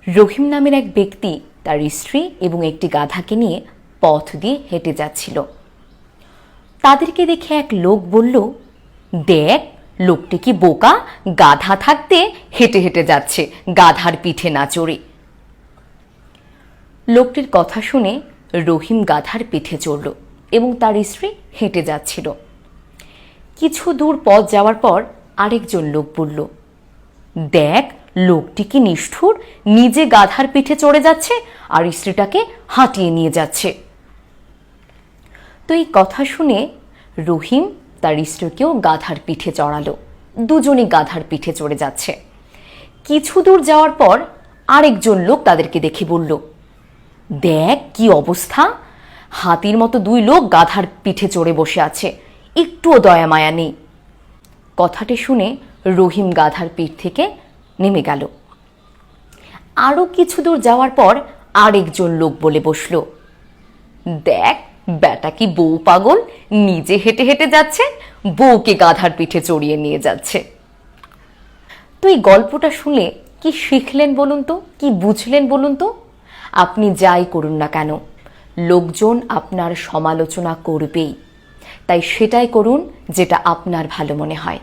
রহিম নামের এক ব্যক্তি তার স্ত্রী এবং একটি গাধাকে নিয়ে পথ দিয়ে হেঁটে যাচ্ছিল। তাদেরকে দেখে এক লোক বলল, দেখ, লোকটি কি বোকা, গাধা থাকতে হেঁটে হেঁটে যাচ্ছে, গাধার পিঠে না চড়ে। লোকটির কথা শুনে রহিম গাধার পিঠে চড়ল এবং তার স্ত্রী হেঁটে যাচ্ছিল। কিছু দূর পথ যাওয়ার পর আরেকজন লোক বলল, দেখ, লোকটি কি নিষ্ঠুর, নিজে গাধার পিঠে চড়ে যাচ্ছে আর স্ত্রীটাকে হাঁটিয়ে নিয়ে যাচ্ছে। তো এই কথা শুনে রহিম তার স্ত্রীকেও গাধার পিঠে চড়ালো। দুজনই গাধার পিঠে চড়ে যাচ্ছে। কিছু দূর যাওয়ার পর আরেকজন লোক তাদেরকে দেখে বলল, দেখ, কি অবস্থা, হাতির মতো দুই লোক গাধার পিঠে চড়ে বসে আছে, একটুও দয়া মায়া নেই। কথাটি শুনে রহিম গাধার পিঠ থেকে নেমে গেল। আরো কিছু দূর যাওয়ার পর আরেকজন লোক বলে বসল, দেখ, বেটা কি বউ পাগল, নিজে হেঁটে হেঁটে যাচ্ছে, বউকে গাধার পিঠে চড়িয়ে নিয়ে যাচ্ছে। তো এই গল্পটা শুনে কি শিখলেন বলুন তো, কি বুঝলেন বলুন তো? আপনি যাই করুন না কেন, লোকজন আপনার সমালোচনা করবেই, তাই সেটাই করুন যেটা আপনার ভালো মনে হয়।